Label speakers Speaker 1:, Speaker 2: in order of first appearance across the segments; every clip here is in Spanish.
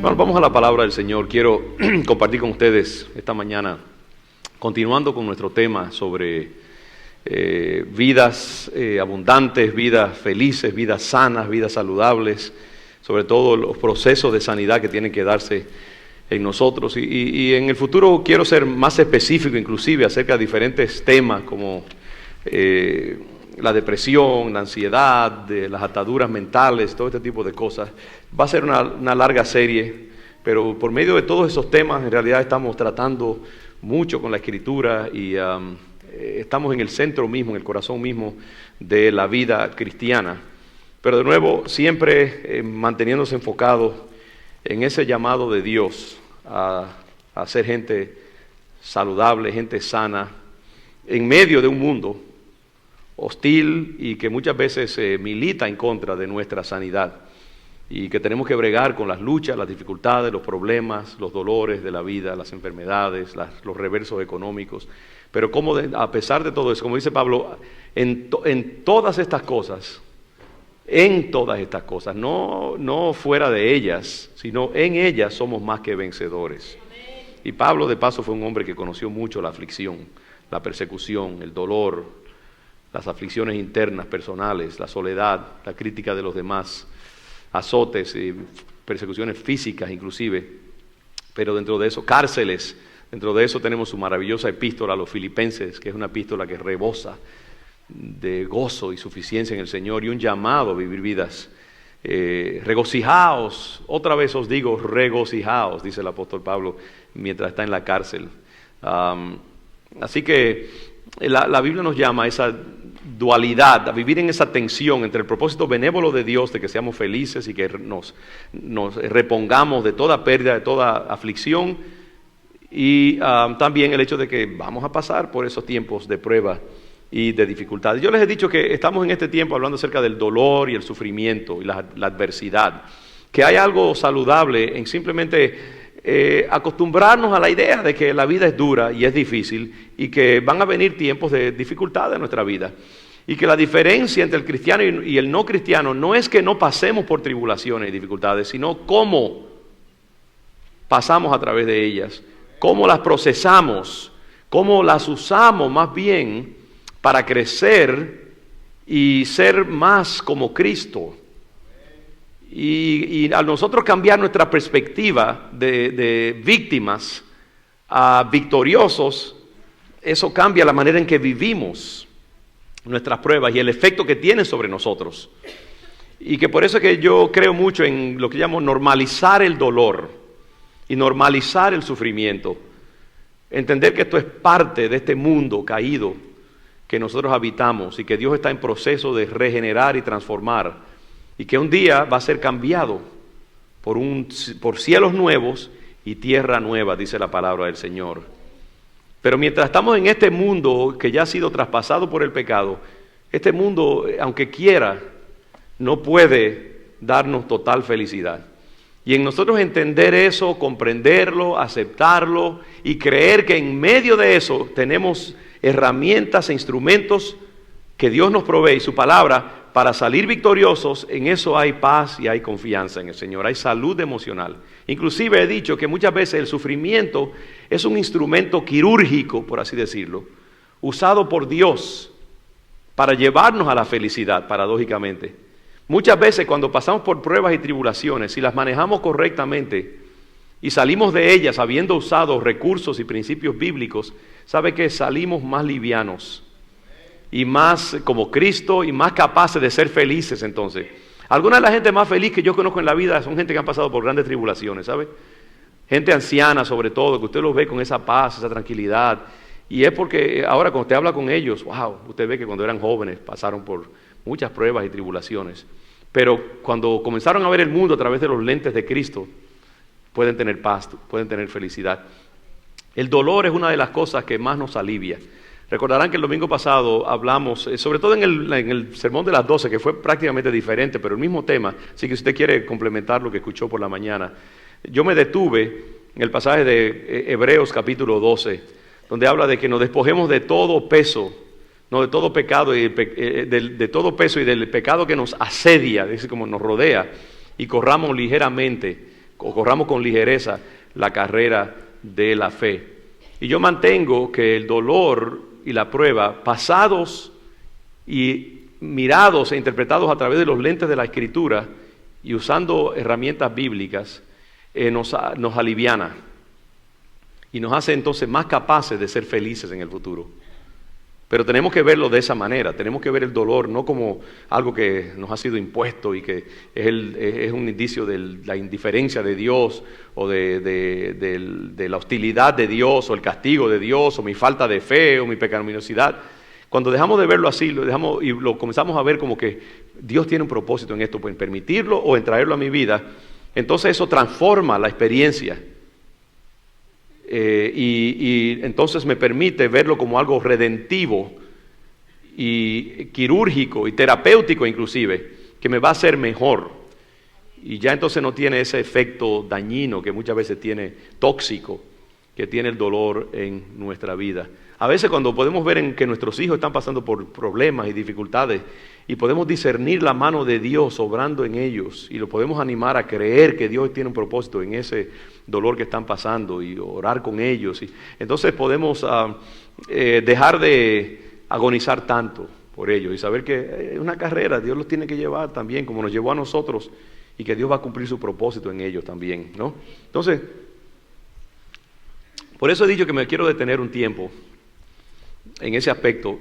Speaker 1: Bueno, vamos a la palabra del Señor. Quiero compartir con ustedes esta mañana, continuando con nuestro tema sobre vidas abundantes, vidas felices, vidas sanas, vidas saludables, sobre todo los procesos de sanidad que tienen que darse en nosotros. Y en el futuro quiero ser más específico, inclusive, acerca de diferentes temas como la depresión, la ansiedad, de las ataduras mentales, todo este tipo de cosas. Va a ser una larga serie, pero por medio de todos esos temas, en realidad estamos tratando mucho con la Escritura y estamos en el centro mismo, en el corazón mismo de la vida cristiana. Pero de nuevo, siempre manteniéndose enfocados en ese llamado de Dios a ser gente saludable, gente sana, en medio de un mundo hostil y que muchas veces milita en contra de nuestra sanidad, y que tenemos que bregar con las luchas, las dificultades, los problemas, los dolores de la vida, las enfermedades, los reversos económicos. Pero a pesar de todo eso, como dice Pablo, en todas estas cosas, no fuera de ellas, sino en ellas somos más que vencedores. Y Pablo, de paso, fue un hombre que conoció mucho la aflicción, la persecución, el dolor, las aflicciones internas, personales, la soledad, la crítica de los demás, azotes y persecuciones físicas inclusive, pero dentro de eso, cárceles. Dentro de eso tenemos su maravillosa epístola a los Filipenses, que es una epístola que rebosa de gozo y suficiencia en el Señor y un llamado a vivir vidas. Regocijaos, otra vez os digo, regocijaos, dice el apóstol Pablo mientras está en la cárcel. Así que la Biblia nos llama a esa dualidad, a vivir en esa tensión entre el propósito benévolo de Dios de que seamos felices y que nos repongamos de toda pérdida, de toda aflicción, y también el hecho de que vamos a pasar por esos tiempos de prueba y de dificultades. Yo les he dicho que estamos en este tiempo hablando acerca del dolor y el sufrimiento y la adversidad, que hay algo saludable en simplemente acostumbrarnos a la idea de que la vida es dura y es difícil y que van a venir tiempos de dificultad en nuestra vida, y que la diferencia entre el cristiano y el no cristiano no es que no pasemos por tribulaciones y dificultades, sino cómo pasamos a través de ellas, cómo las procesamos, cómo las usamos más bien para crecer y ser más como Cristo. Y al nosotros cambiar nuestra perspectiva de víctimas a victoriosos, eso cambia la manera en que vivimos nuestras pruebas y el efecto que tienen sobre nosotros. Y que por eso es que yo creo mucho en lo que llamo normalizar el dolor y normalizar el sufrimiento. Entender que esto es parte de este mundo caído que nosotros habitamos y que Dios está en proceso de regenerar y transformar. Y que un día va a ser cambiado por cielos nuevos y tierra nueva, dice la palabra del Señor. Pero mientras estamos en este mundo que ya ha sido traspasado por el pecado, este mundo, aunque quiera, no puede darnos total felicidad. Y en nosotros entender eso, comprenderlo, aceptarlo y creer que en medio de eso tenemos herramientas e instrumentos que Dios nos provee y su palabra para salir victoriosos, en eso hay paz y hay confianza en el Señor, hay salud emocional. Inclusive he dicho que muchas veces el sufrimiento es un instrumento quirúrgico, por así decirlo, usado por Dios para llevarnos a la felicidad, paradójicamente. Muchas veces cuando pasamos por pruebas y tribulaciones, si las manejamos correctamente y salimos de ellas habiendo usado recursos y principios bíblicos, ¿sabe qué? Salimos más livianos y más como Cristo y más capaces de ser felices. Entonces, alguna de la gente más feliz que yo conozco en la vida son gente que han pasado por grandes tribulaciones, ¿sabe? Gente anciana sobre todo, que usted los ve con esa paz, esa tranquilidad, y es porque ahora cuando usted habla con ellos, wow, usted ve que cuando eran jóvenes pasaron por muchas pruebas y tribulaciones, pero cuando comenzaron a ver el mundo a través de los lentes de Cristo, pueden tener paz, pueden tener felicidad. El dolor es una de las cosas que más nos alivia. Recordarán que el domingo pasado hablamos, sobre todo en el sermón de las 12, que fue prácticamente diferente, pero el mismo tema, así que si usted quiere complementar lo que escuchó por la mañana, yo me detuve en el pasaje de Hebreos capítulo 12, donde habla de que nos despojemos de todo peso, no de todo pecado, de todo peso y del pecado que nos asedia, dice como nos rodea, y corramos ligeramente corramos con ligereza la carrera de la fe. Y yo mantengo que el dolor y la prueba, pasados y mirados e interpretados a través de los lentes de la Escritura y usando herramientas bíblicas, nos aliviana y nos hace entonces más capaces de ser felices en el futuro. Pero tenemos que verlo de esa manera, tenemos que ver el dolor no como algo que nos ha sido impuesto y que es un indicio de la indiferencia de Dios o de la hostilidad de Dios o el castigo de Dios o mi falta de fe o mi pecaminosidad. Cuando dejamos de verlo así, lo comenzamos a ver como que Dios tiene un propósito en esto, en permitirlo o en traerlo a mi vida, entonces eso transforma la experiencia. Y entonces me permite verlo como algo redentivo y quirúrgico y terapéutico inclusive, que me va a hacer mejor. Y ya entonces no tiene ese efecto dañino que muchas veces tiene, tóxico, que tiene el dolor en nuestra vida. A veces cuando podemos ver en que nuestros hijos están pasando por problemas y dificultades y podemos discernir la mano de Dios obrando en ellos y lo podemos animar a creer que Dios tiene un propósito en ese dolor que están pasando y orar con ellos. Y entonces podemos dejar de agonizar tanto por ellos y saber que es una carrera, Dios los tiene que llevar también como nos llevó a nosotros y que Dios va a cumplir su propósito en ellos también, ¿no? Entonces, por eso he dicho que me quiero detener un tiempo en ese aspecto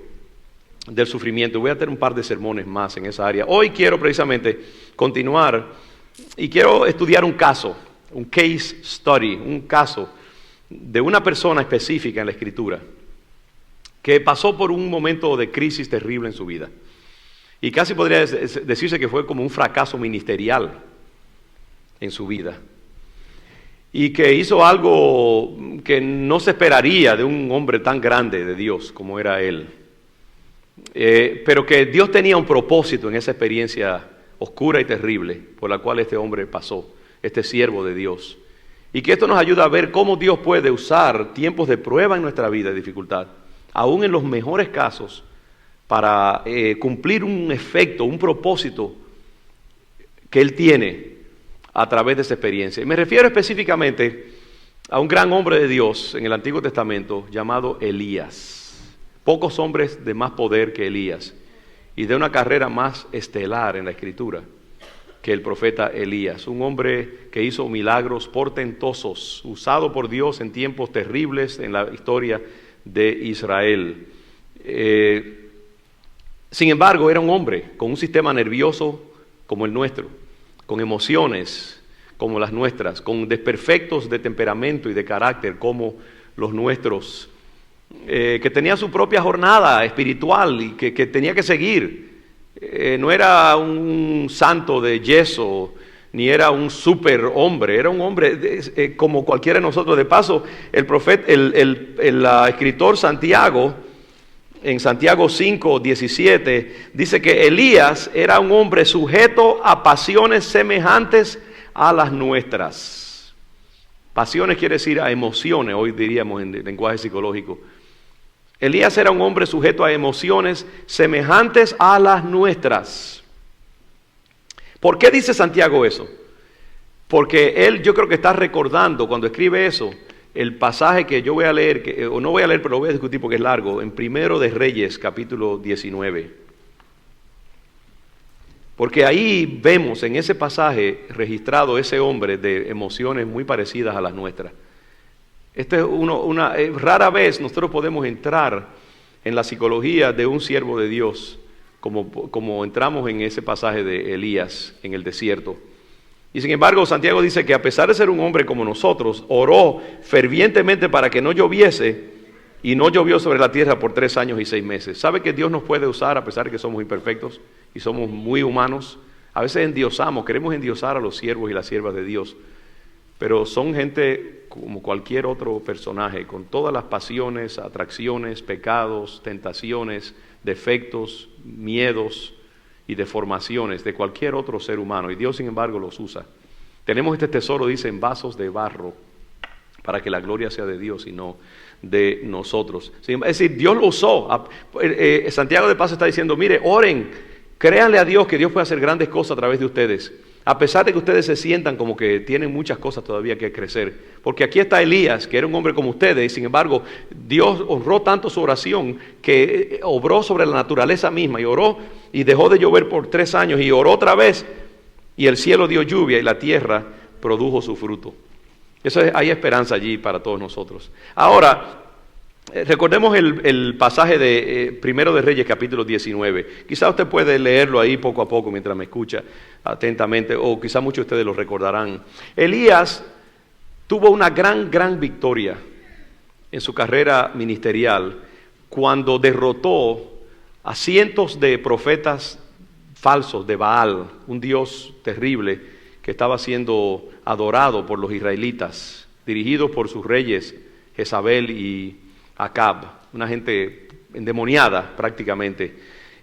Speaker 1: del sufrimiento. Voy a tener un par de sermones más en esa área. Hoy quiero precisamente continuar y quiero estudiar un caso, un case study, un caso de una persona específica en la Escritura que pasó por un momento de crisis terrible en su vida. Y casi podría decirse que fue como un fracaso ministerial en su vida. Y que hizo algo que no se esperaría de un hombre tan grande de Dios como era él. Pero que Dios tenía un propósito en esa experiencia oscura y terrible por la cual este hombre pasó, este siervo de Dios. Y que esto nos ayuda a ver cómo Dios puede usar tiempos de prueba en nuestra vida, de dificultad, aún en los mejores casos, para cumplir un efecto, un propósito que Él tiene a través de esa experiencia. Y me refiero específicamente a un gran hombre de Dios en el Antiguo Testamento llamado Elías. Pocos hombres de más poder que Elías y de una carrera más estelar en la Escritura que el profeta Elías. Un hombre que hizo milagros portentosos, usado por Dios en tiempos terribles en la historia de Israel. Sin embargo, era un hombre con un sistema nervioso como el nuestro, con emociones como las nuestras, con desperfectos de temperamento y de carácter como los nuestros, que tenía su propia jornada espiritual y que tenía que seguir. No era un santo de yeso, ni era un superhombre, era un hombre como cualquiera de nosotros. De paso, el escritor Santiago, en Santiago 5:17, dice que Elías era un hombre sujeto a pasiones semejantes a las nuestras. Pasiones quiere decir a emociones, hoy diríamos en lenguaje psicológico. Elías era un hombre sujeto a emociones semejantes a las nuestras. ¿Por qué dice Santiago eso? Porque él, yo creo que está recordando cuando escribe eso, el pasaje que yo voy a leer, o no voy a leer, pero lo voy a discutir porque es largo, en Primero de Reyes, capítulo 19. Porque ahí vemos en ese pasaje registrado ese hombre de emociones muy parecidas a las nuestras. Rara vez nosotros podemos entrar en la psicología de un siervo de Dios como entramos en ese pasaje de Elías en el desierto. Y sin embargo, Santiago dice que a pesar de ser un hombre como nosotros, oró fervientemente para que no lloviese, y no llovió sobre la tierra por 3 años y 6 meses. ¿Sabe que Dios nos puede usar a pesar de que somos imperfectos y somos muy humanos? A veces queremos endiosar a los siervos y las siervas de Dios, pero son gente como cualquier otro personaje, con todas las pasiones, atracciones, pecados, tentaciones, defectos, miedos y deformaciones de cualquier otro ser humano, y Dios sin embargo los usa. Tenemos este tesoro, dice, en vasos de barro, para que la gloria sea de Dios y no de nosotros. Es decir, Dios lo usó. Santiago de paso está diciendo, mire, oren, créanle a Dios que Dios puede hacer grandes cosas a través de ustedes. A pesar de que ustedes se sientan como que tienen muchas cosas todavía que crecer. Porque aquí está Elías, que era un hombre como ustedes, y sin embargo, Dios honró tanto su oración que obró sobre la naturaleza misma, y oró y dejó de llover por 3 años, y oró otra vez, y el cielo dio lluvia y la tierra produjo su fruto. Hay esperanza allí para todos nosotros. Ahora, recordemos el pasaje de Primero de Reyes, capítulo 19. Quizá usted puede leerlo ahí poco a poco mientras me escucha atentamente, o quizá muchos de ustedes lo recordarán. Elías tuvo una gran victoria en su carrera ministerial cuando derrotó a cientos de profetas falsos de Baal, un dios terrible que estaba siendo adorado por los israelitas, dirigidos por sus reyes Jezabel y Acab, una gente endemoniada prácticamente.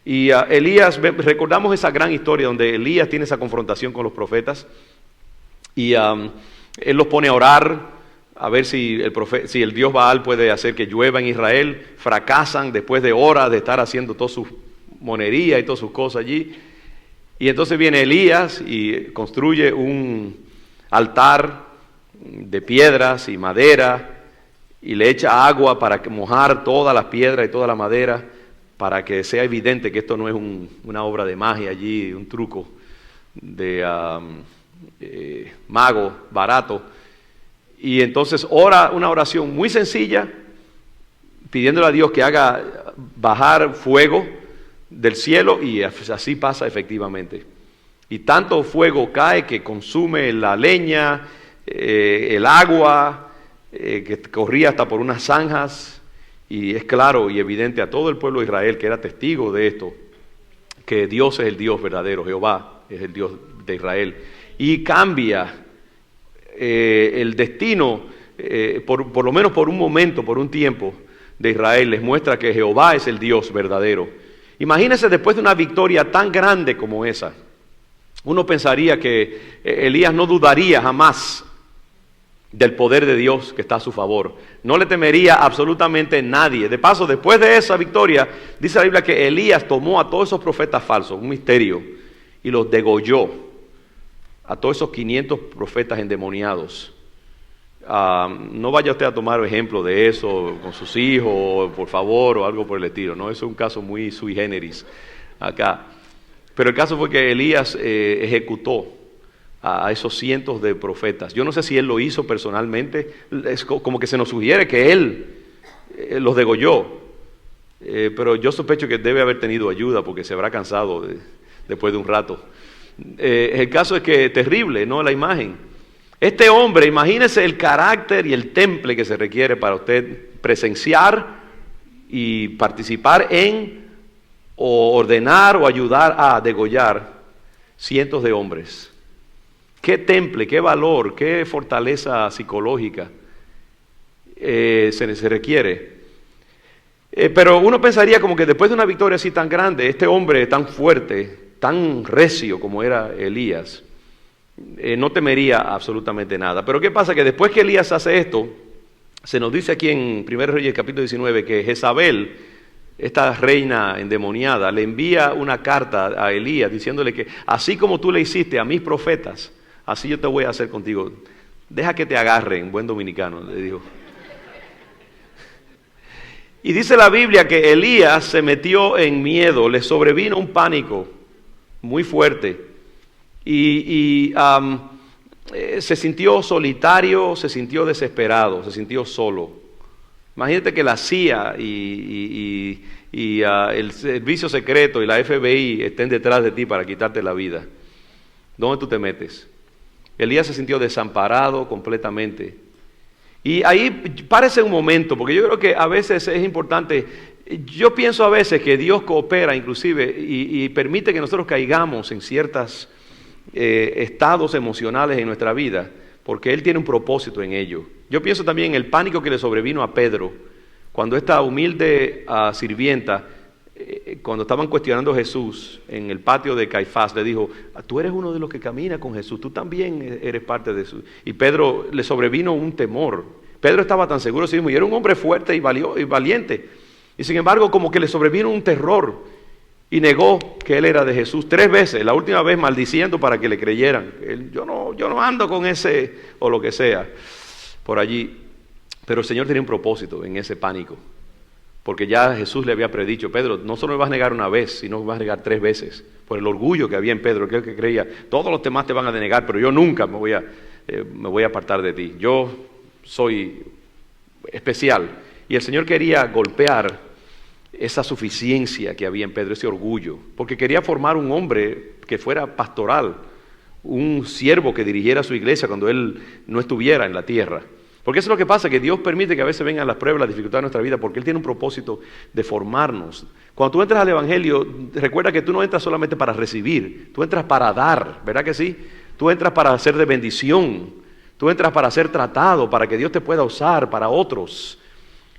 Speaker 1: Y Elías, recordamos esa gran historia donde Elías tiene esa confrontación con los profetas y él los pone a orar a ver si el dios Baal puede hacer que llueva en Israel. Fracasan después de horas de estar haciendo toda su monería y todas sus cosas allí. Y entonces viene Elías y construye un altar de piedras y madera y le echa agua para mojar todas las piedras y toda la madera para que sea evidente que esto no es una obra de magia allí, un truco de mago barato. Y entonces ora una oración muy sencilla pidiéndole a Dios que haga bajar fuego del cielo, y así pasa efectivamente. Y tanto fuego cae que consume la leña, el agua, que corría hasta por unas zanjas, y es claro y evidente a todo el pueblo de Israel que era testigo de esto, que Dios es el Dios verdadero, Jehová es el Dios de Israel, y cambia el destino, por lo menos por un momento, por un tiempo, de Israel. Les muestra que Jehová es el Dios verdadero. Imagínense, después de una victoria tan grande como esa, uno pensaría que Elías no dudaría jamás del poder de Dios que está a su favor. No le temería absolutamente nadie. De paso, después de esa victoria, dice la Biblia que Elías tomó a todos esos profetas falsos, un misterio, y los degolló, a todos esos 500 profetas endemoniados. No vaya usted a tomar ejemplo de eso con sus hijos, por favor, o algo por el estilo. No, eso es un caso muy sui generis acá. Pero el caso fue que Elías ejecutó a esos cientos de profetas. Yo no sé si él lo hizo personalmente, es como que se nos sugiere que él los degolló, pero yo sospecho que debe haber tenido ayuda porque se habrá cansado después de un rato. El caso es que es terrible, ¿no? La imagen. Este hombre, imagínese el carácter y el temple que se requiere para usted presenciar y participar en, o ordenar o ayudar a degollar cientos de hombres. Qué temple, qué valor, qué fortaleza psicológica se requiere. Pero uno pensaría como que después de una victoria así tan grande, este hombre tan fuerte, tan recio como era Elías, no temería absolutamente nada. Pero ¿qué pasa? Que después que Elías hace esto, se nos dice aquí en 1 Reyes capítulo 19 que Jezabel, esta reina endemoniada, le envía una carta a Elías diciéndole que así como tú le hiciste a mis profetas, así yo te voy a hacer contigo. Deja que te agarren, buen dominicano, le dijo. Y dice la Biblia que Elías se metió en miedo, le sobrevino un pánico muy fuerte. Y se sintió solitario, se sintió desesperado, se sintió solo. Imagínate que la CIA y el servicio secreto y la FBI estén detrás de ti para quitarte la vida. ¿Dónde tú te metes? Elías se sintió desamparado completamente. Y ahí párese un momento, porque yo creo que a veces es importante. Yo pienso a veces que Dios coopera inclusive y permite que nosotros caigamos en ciertas estados emocionales en nuestra vida, porque Él tiene un propósito en ello. Yo pienso también en el pánico que le sobrevino a Pedro, cuando esta humilde sirvienta, cuando estaban cuestionando a Jesús en el patio de Caifás, le dijo: tú eres uno de los que camina con Jesús, tú también eres parte de eso. Y Pedro le sobrevino un temor. Pedro estaba tan seguro de sí mismo, y era un hombre fuerte y valiente, y sin embargo como que le sobrevino un terror. y negó que él era de Jesús 3 veces, la última vez maldiciendo para que le creyeran. Yo no ando con ese o lo que sea por allí. Pero el Señor tenía un propósito en ese pánico, porque ya Jesús le había predicho: Pedro, no solo me vas a negar una vez, sino me vas a negar 3 veces, por el orgullo que había en Pedro, aquel que creía, todos los demás te van a denegar, pero yo nunca me voy a apartar de ti, yo soy especial. Y el Señor quería golpear esa suficiencia que había en Pedro, ese orgullo, porque quería formar un hombre que fuera pastoral, un siervo que dirigiera su iglesia cuando él no estuviera en la tierra. Porque eso es lo que pasa, que Dios permite que a veces vengan las pruebas, las dificultades de nuestra vida, porque Él tiene un propósito de formarnos. Cuando tú entras al Evangelio, recuerda que tú no entras solamente para recibir, tú entras para dar, ¿verdad que sí? Tú entras para ser de bendición, tú entras para ser tratado, para que Dios te pueda usar para otros.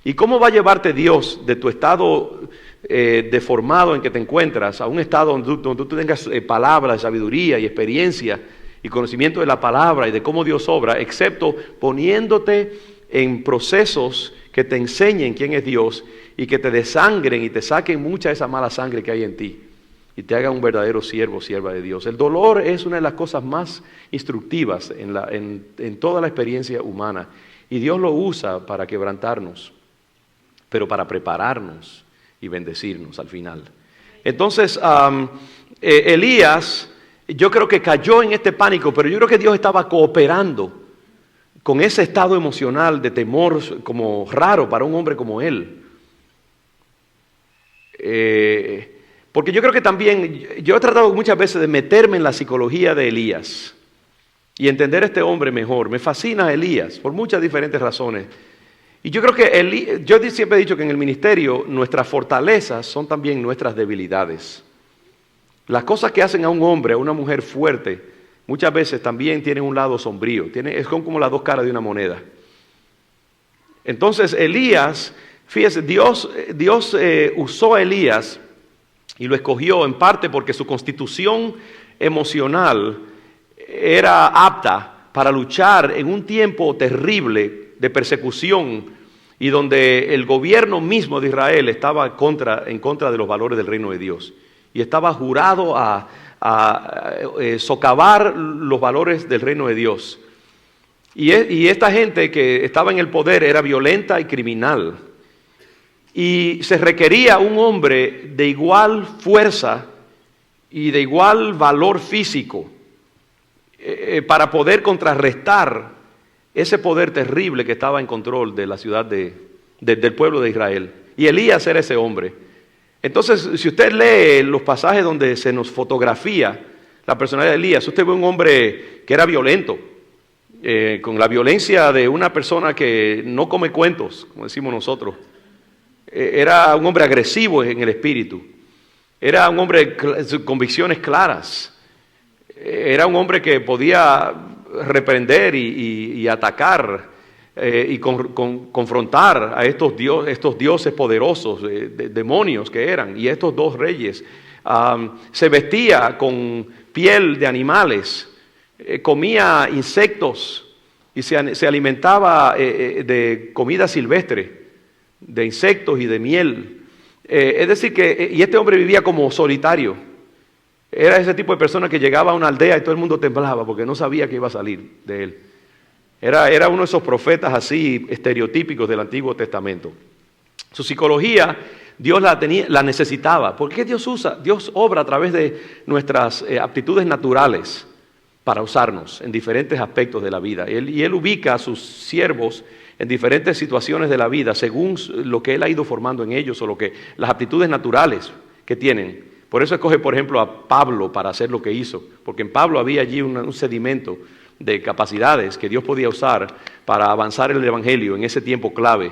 Speaker 1: ¿Y cómo va a llevarte Dios de tu estado deformado en que te encuentras a un estado donde tú tengas palabras de sabiduría y experiencia y conocimiento de la palabra y de cómo Dios obra, excepto poniéndote en procesos que te enseñen quién es Dios y que te desangren y te saquen mucha de esa mala sangre que hay en ti y te hagan un verdadero siervo o sierva de Dios? El dolor es una de las cosas más instructivas en toda la experiencia humana, y Dios lo usa para quebrantarnos, pero para prepararnos y bendecirnos al final. Entonces, Elías, yo creo que cayó en este pánico, pero yo creo que Dios estaba cooperando con ese estado emocional de temor como raro para un hombre como él. Porque yo creo que también, yo he tratado muchas veces de meterme en la psicología de Elías y entender a este hombre mejor. Me fascina Elías por muchas diferentes razones. Y yo creo que yo siempre he dicho que en el ministerio nuestras fortalezas son también nuestras debilidades. Las cosas que hacen a un hombre, a una mujer fuerte, muchas veces también tienen un lado sombrío. Es como las dos caras de una moneda. Entonces Elías, fíjese, Dios usó a Elías y lo escogió en parte porque su constitución emocional era apta para luchar en un tiempo terrible de persecución y donde el gobierno mismo de Israel estaba en contra de los valores del reino de Dios. Y estaba jurado a socavar los valores del reino de Dios. Y esta gente que estaba en el poder era violenta y criminal. Y se requería un hombre de igual fuerza y de igual valor físico para poder contrarrestar ese poder terrible que estaba en control de la ciudad del pueblo de Israel. Y Elías era ese hombre. Entonces, si usted lee los pasajes donde se nos fotografía la personalidad de Elías, usted ve un hombre que era violento, con la violencia de una persona que no come cuentos, como decimos nosotros. Era un hombre agresivo en el espíritu, era un hombre con convicciones claras, era un hombre que podía reprender y atacar y confrontar a estos dioses poderosos, demonios que eran, y estos dos reyes. Se vestía con piel de animales, comía insectos y se alimentaba de comida silvestre, de insectos y de miel. Es decir y este hombre vivía como solitario. Era ese tipo de persona que llegaba a una aldea y todo el mundo temblaba porque no sabía qué iba a salir de él. Era uno de esos profetas así estereotípicos del Antiguo Testamento. Su psicología Dios la necesitaba. ¿Por qué Dios obra a través de nuestras aptitudes naturales para usarnos en diferentes aspectos de la vida? Y Él ubica a sus siervos en diferentes situaciones de la vida según lo que Él ha ido formando en ellos o las aptitudes naturales que tienen. Por eso escoge, por ejemplo, a Pablo para hacer lo que hizo, porque en Pablo había allí un sedimento de capacidades que Dios podía usar para avanzar el Evangelio en ese tiempo clave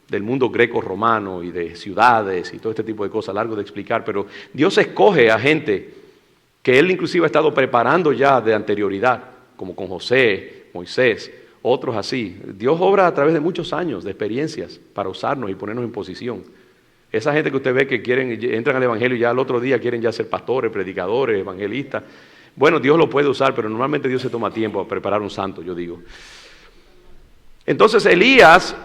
Speaker 1: del mundo greco-romano y de ciudades y todo este tipo de cosas, largo de explicar, pero Dios escoge a gente que Él inclusive ha estado preparando ya de anterioridad, como con José, Moisés, otros así. Dios obra a través de muchos años de experiencias para usarnos y ponernos en posición. Esa gente que usted ve que entran al Evangelio y ya al otro día quieren ya ser pastores, predicadores, evangelistas. Bueno, Dios lo puede usar, pero normalmente Dios se toma tiempo a preparar un santo, yo digo. Entonces Elías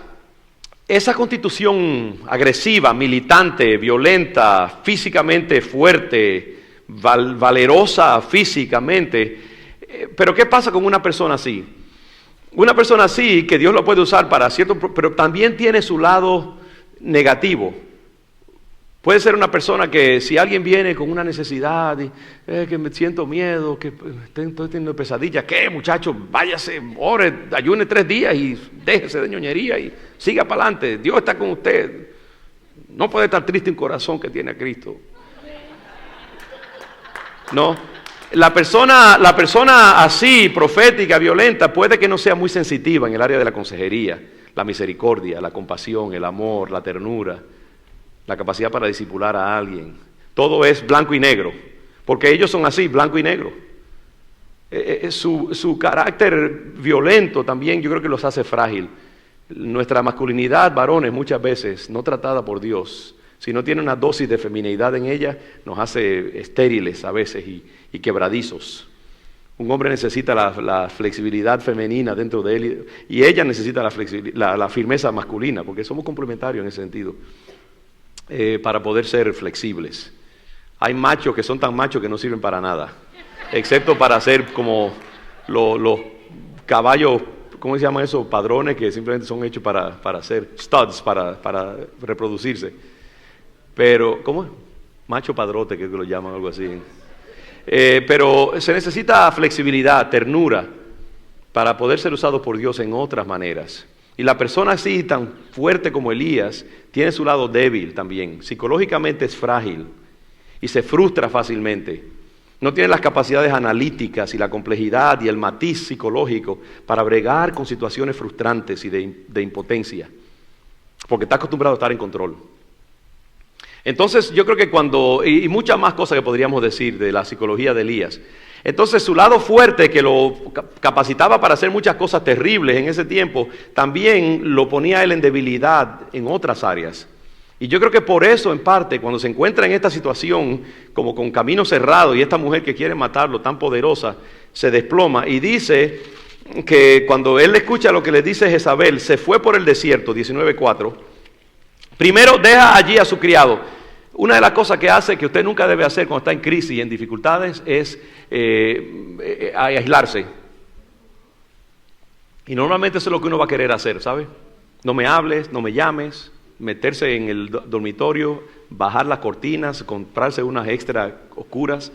Speaker 1: esa constitución agresiva, militante, violenta, físicamente fuerte, valerosa físicamente, pero ¿qué pasa con una persona así? Una persona así, que Dios lo puede usar para cierto, pero también tiene su lado negativo. Puede ser una persona que si alguien viene con una necesidad, y, que me siento miedo, que estoy teniendo pesadillas, ¿qué muchacho? Váyase, ore, ayune 3 días y déjese de ñoñería y siga para adelante. Dios está con usted. No puede estar triste un corazón que tiene a Cristo. No. La persona así, profética, violenta, puede que no sea muy sensitiva en el área de la consejería, la misericordia, la compasión, el amor, la ternura, la capacidad para discipular a alguien. Todo es blanco y negro, porque ellos son así, blanco y negro. Su carácter violento también yo creo que los hace frágil. Nuestra masculinidad, varones, muchas veces no tratada por Dios, si no tiene una dosis de feminidad en ella, nos hace estériles a veces y quebradizos. Un hombre necesita la flexibilidad femenina dentro de él y ella necesita la firmeza masculina, porque somos complementarios en ese sentido, para poder ser flexibles. Hay machos que son tan machos que no sirven para nada, excepto para ser como los caballos, ¿cómo se llama eso? Padrones que simplemente son hechos para ser studs, para reproducirse. Pero, ¿cómo es? Macho padrote, que lo llaman, algo así. Pero se necesita flexibilidad, ternura, para poder ser usado por Dios en otras maneras. Y la persona así, tan fuerte como Elías, tiene su lado débil también. Psicológicamente es frágil y se frustra fácilmente. No tiene las capacidades analíticas y la complejidad y el matiz psicológico para bregar con situaciones frustrantes y de impotencia, porque está acostumbrado a estar en control. Entonces yo creo que y muchas más cosas que podríamos decir de la psicología de Elías. Entonces su lado fuerte, que lo capacitaba para hacer muchas cosas terribles en ese tiempo, también lo ponía a él en debilidad en otras áreas. Y yo creo que por eso, en parte, cuando se encuentra en esta situación, como con camino cerrado, y esta mujer que quiere matarlo, tan poderosa, se desploma, y dice que cuando él escucha lo que le dice Jezabel, se fue por el desierto, 19:4, primero deja allí a su criado. Una de las cosas que hace, que usted nunca debe hacer cuando está en crisis y en dificultades, es aislarse. Y normalmente eso es lo que uno va a querer hacer, ¿sabe? No me hables, no me llames, meterse en el dormitorio, bajar las cortinas, comprarse unas extra oscuras,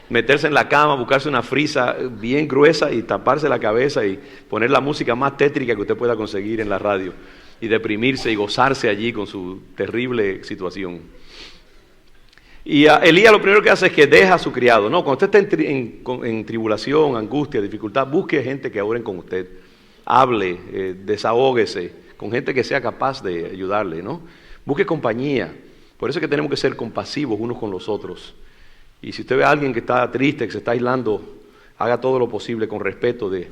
Speaker 1: meterse en la cama, buscarse una frisa bien gruesa y taparse la cabeza y poner la música más tétrica que usted pueda conseguir en la radio y deprimirse y gozarse allí con su terrible situación. Y Elías lo primero que hace es que deja a su criado. No, cuando usted está en tribulación, angustia, dificultad, busque gente que oren con usted, hable, desahóguese con gente que sea capaz de ayudarle, ¿no? Busque compañía. Por eso es que tenemos que ser compasivos unos con los otros. Y si usted ve a alguien que está triste, que se está aislando, haga todo lo posible con respeto de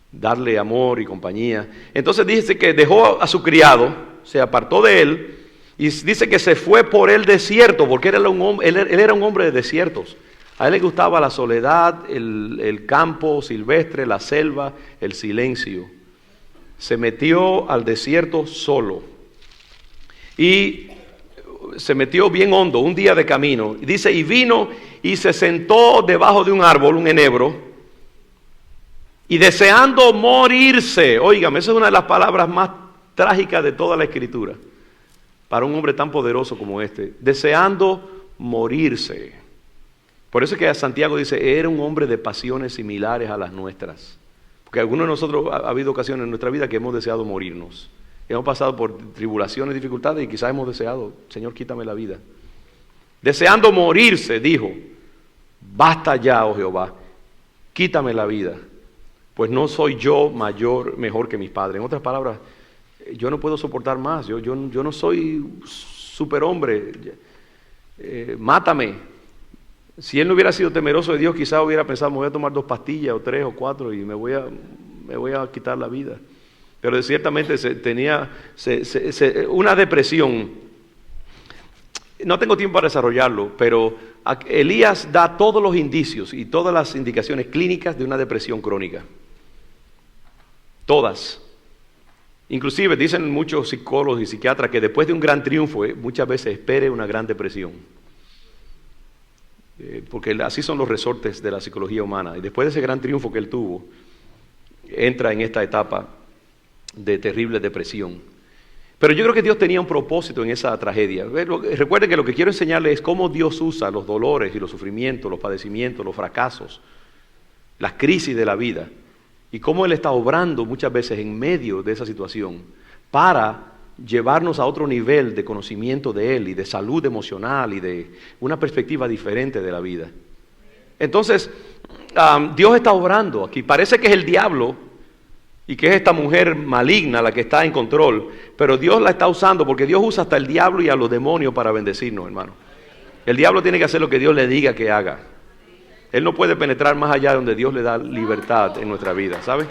Speaker 1: darle amor y compañía. Entonces dice que dejó a su criado, se apartó de él, y dice que se fue por el desierto, porque él era un hombre de desiertos. A él le gustaba la soledad, el campo silvestre, la selva, el silencio. Se metió al desierto solo. Y se metió bien hondo, un día de camino. Y dice, y vino y se sentó debajo de un árbol, un enebro, y deseando morirse. Óigame, esa es una de las palabras más trágicas de toda la Escritura, para un hombre tan poderoso como este, deseando morirse. Por eso es que Santiago dice, era un hombre de pasiones similares a las nuestras. Porque algunos de nosotros ha habido ocasiones en nuestra vida que hemos deseado morirnos. Hemos pasado por tribulaciones, dificultades y quizás hemos deseado, Señor, quítame la vida. Deseando morirse, dijo, basta ya, oh Jehová, quítame la vida, pues no soy yo mejor que mis padres. En otras palabras, yo no puedo soportar más, yo no soy superhombre, mátame. Si él no hubiera sido temeroso de Dios, quizás hubiera pensado, me voy a tomar 2 pastillas o 3 o 4 y me voy a quitar la vida. Pero ciertamente tenía una depresión. No tengo tiempo para desarrollarlo, pero Elías da todos los indicios y todas las indicaciones clínicas de una depresión crónica. Todas. Inclusive dicen muchos psicólogos y psiquiatras que después de un gran triunfo muchas veces espere una gran depresión. Porque así son los resortes de la psicología humana. Y después de ese gran triunfo que él tuvo, entra en esta etapa de terrible depresión. Pero yo creo que Dios tenía un propósito en esa tragedia. Recuerden que lo que quiero enseñarles es cómo Dios usa los dolores y los sufrimientos, los padecimientos, los fracasos, las crisis de la vida, y cómo Él está obrando muchas veces en medio de esa situación para llevarnos a otro nivel de conocimiento de Él y de salud emocional y de una perspectiva diferente de la vida. Entonces, Dios está obrando aquí. Parece que es el diablo y que es esta mujer maligna la que está en control, pero Dios la está usando porque Dios usa hasta el diablo y a los demonios para bendecirnos, hermano. El diablo tiene que hacer lo que Dios le diga que haga. Él no puede penetrar más allá de donde Dios le da libertad en nuestra vida, ¿sabe?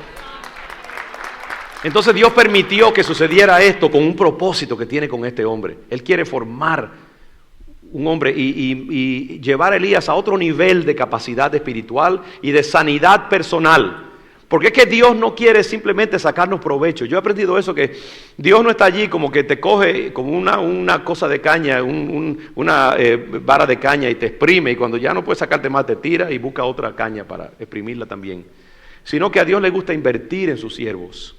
Speaker 1: Entonces Dios permitió que sucediera esto con un propósito que tiene con este hombre. Él quiere formar un hombre y llevar a Elías a otro nivel de capacidad espiritual y de sanidad personal. Porque es que Dios no quiere simplemente sacarnos provecho. Yo he aprendido eso, que Dios no está allí como que te coge como una cosa de caña, una vara de caña y te exprime, y cuando ya no puedes sacarte más te tira y busca otra caña para exprimirla también. Sino que a Dios le gusta invertir en sus siervos.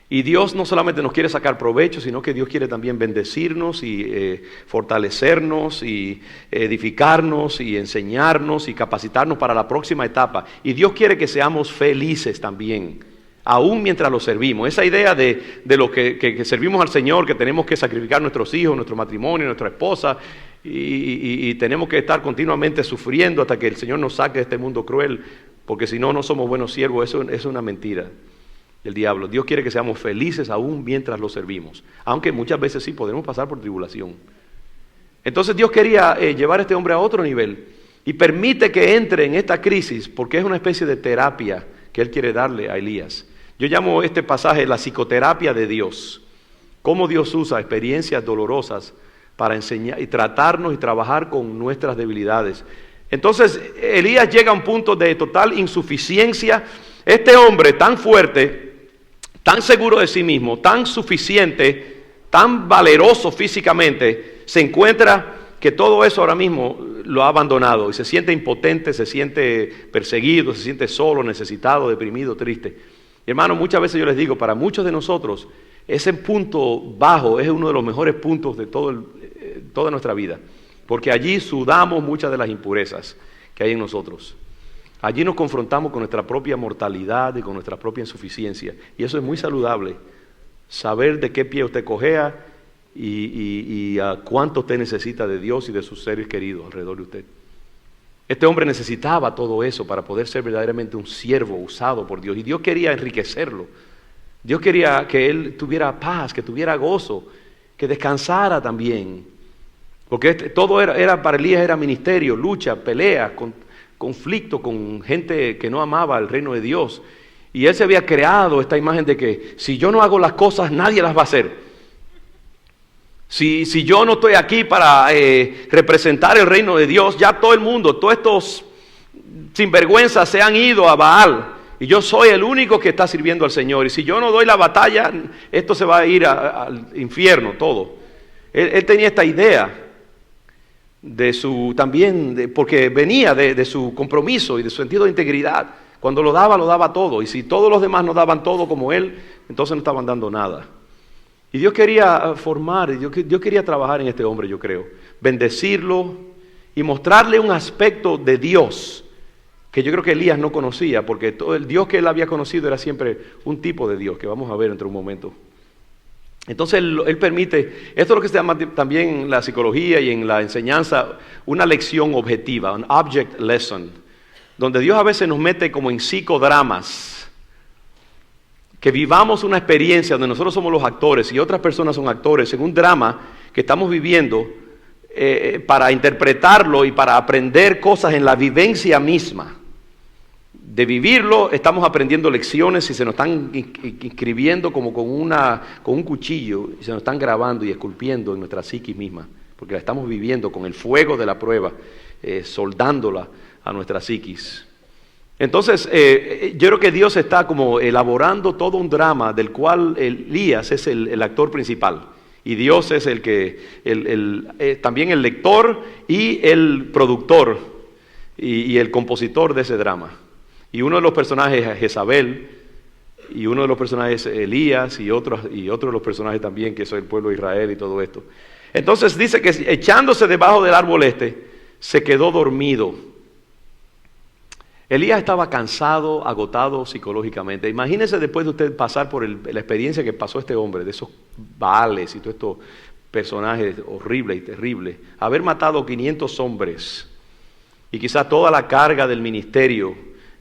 Speaker 1: Y Dios no solamente nos quiere sacar provecho, sino que Dios quiere también bendecirnos y fortalecernos y edificarnos y enseñarnos y capacitarnos para la próxima etapa. Y Dios quiere que seamos felices también, aún mientras lo servimos. Esa idea de lo que servimos al Señor, que tenemos que sacrificar nuestros hijos, nuestro matrimonio, nuestra esposa, y tenemos que estar continuamente sufriendo hasta que el Señor nos saque de este mundo cruel, porque si no, no somos buenos siervos. Eso es una mentira. El diablo. Dios quiere que seamos felices aún mientras lo servimos, aunque muchas veces sí podemos pasar por tribulación. Entonces Dios quería llevar a este hombre a otro nivel y permite que entre en esta crisis porque es una especie de terapia que Él quiere darle a Elías. Yo llamo este pasaje la psicoterapia de Dios. Cómo Dios usa experiencias dolorosas para enseñar y tratarnos y trabajar con nuestras debilidades. Entonces Elías llega a un punto de total insuficiencia. Este hombre tan fuerte, tan seguro de sí mismo, tan suficiente, tan valeroso físicamente, se encuentra que todo eso ahora mismo lo ha abandonado y se siente impotente, se siente perseguido, se siente solo, necesitado, deprimido, triste. Y hermano, muchas veces yo les digo, para muchos de nosotros, ese punto bajo es uno de los mejores puntos de toda nuestra vida, porque allí sudamos muchas de las impurezas que hay en nosotros. Allí nos confrontamos con nuestra propia mortalidad y con nuestra propia insuficiencia. Y eso es muy saludable. Saber de qué pie usted cojea y a cuánto usted necesita de Dios y de sus seres queridos alrededor de usted. Este hombre necesitaba todo eso para poder ser verdaderamente un siervo usado por Dios. Y Dios quería enriquecerlo. Dios quería que él tuviera paz, que tuviera gozo, que descansara también. Porque todo era para Elías era ministerio, lucha, pelea, conflicto con gente que no amaba el reino de Dios. Y él se había creado esta imagen de que si yo no hago las cosas, nadie las va a hacer. Si yo no estoy aquí para representar el reino de Dios, ya todo el mundo, todos estos sinvergüenzas se han ido a Baal. Y yo soy el único que está sirviendo al Señor. Y si yo no doy la batalla, esto se va a ir al infierno todo. Él tenía esta idea. Porque venía de su compromiso y de su sentido de integridad. Cuando lo daba todo. Y si todos los demás no daban todo como él, entonces no estaban dando nada. Y Dios quería formar, Dios quería trabajar en este hombre, yo creo. Bendecirlo y mostrarle un aspecto de Dios que yo creo que Elías no conocía, porque todo el Dios que él había conocido era siempre un tipo de Dios, que vamos a ver dentro de un momento. Entonces él permite, esto es lo que se llama también en la psicología y en la enseñanza, una lección objetiva, un object lesson, donde Dios a veces nos mete como en psicodramas, que vivamos una experiencia donde nosotros somos los actores y otras personas son actores en un drama que estamos viviendo para interpretarlo y para aprender cosas en la vivencia misma. De vivirlo estamos aprendiendo lecciones y se nos están inscribiendo como con un cuchillo y se nos están grabando y esculpiendo en nuestra psiquis misma, porque la estamos viviendo con el fuego de la prueba, soldándola a nuestra psiquis. Entonces, yo creo que Dios está como elaborando todo un drama del cual Elías es el actor principal. Y Dios es el que, también el lector y el productor y el compositor de ese drama. Y uno de los personajes es Jezabel, y uno de los personajes es Elías, y otro de los personajes también, que es el pueblo de Israel y todo esto. Entonces dice que echándose debajo del árbol se quedó dormido. Elías estaba cansado, agotado psicológicamente. Imagínese después de usted pasar por la experiencia que pasó este hombre, de esos Baales y todos estos personajes horribles y terribles, haber matado 500 hombres y quizás toda la carga del ministerio.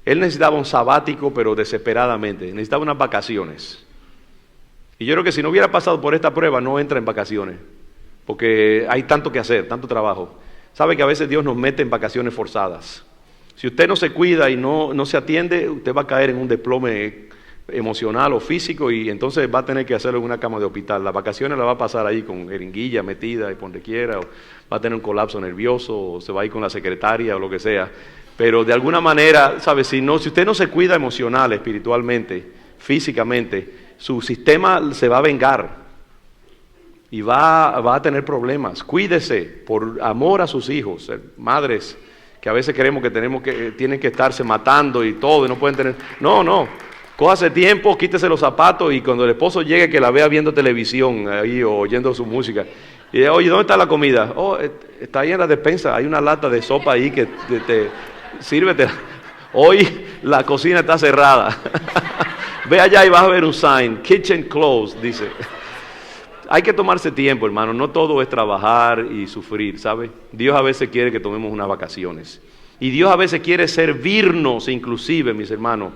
Speaker 1: Él necesitaba un sabático, pero desesperadamente, necesitaba unas vacaciones. Y yo creo que si no hubiera pasado por esta prueba, no entra en vacaciones, porque hay tanto que hacer, tanto trabajo. Sabe que a veces Dios nos mete en vacaciones forzadas. Si usted no se cuida y no se atiende, usted va a caer en un desplome emocional o físico y entonces va a tener que hacerlo en una cama de hospital. Las vacaciones las va a pasar ahí con jeringuilla metida y por donde quiera, o va a tener un colapso nervioso, o se va a ir con la secretaria o lo que sea. Pero de alguna manera, ¿sabe? Si usted no se cuida emocional, espiritualmente, físicamente, su sistema se va a vengar y va a tener problemas. Cuídese por amor a sus hijos, madres que a veces creemos que tienen que estarse matando y todo, y no pueden tener... No, cójase tiempo, quítese los zapatos, y cuando el esposo llegue que la vea viendo televisión ahí o oyendo su música, y dice, oye, ¿dónde está la comida? Oh, está ahí en la despensa, hay una lata de sopa ahí que sírvete. Hoy la cocina está cerrada. Ve allá y vas a ver un sign, kitchen closed, dice. Hay que tomarse tiempo, hermano, no todo es trabajar y sufrir, ¿sabe? Dios a veces quiere que tomemos unas vacaciones. Y Dios a veces quiere servirnos inclusive, mis hermanos.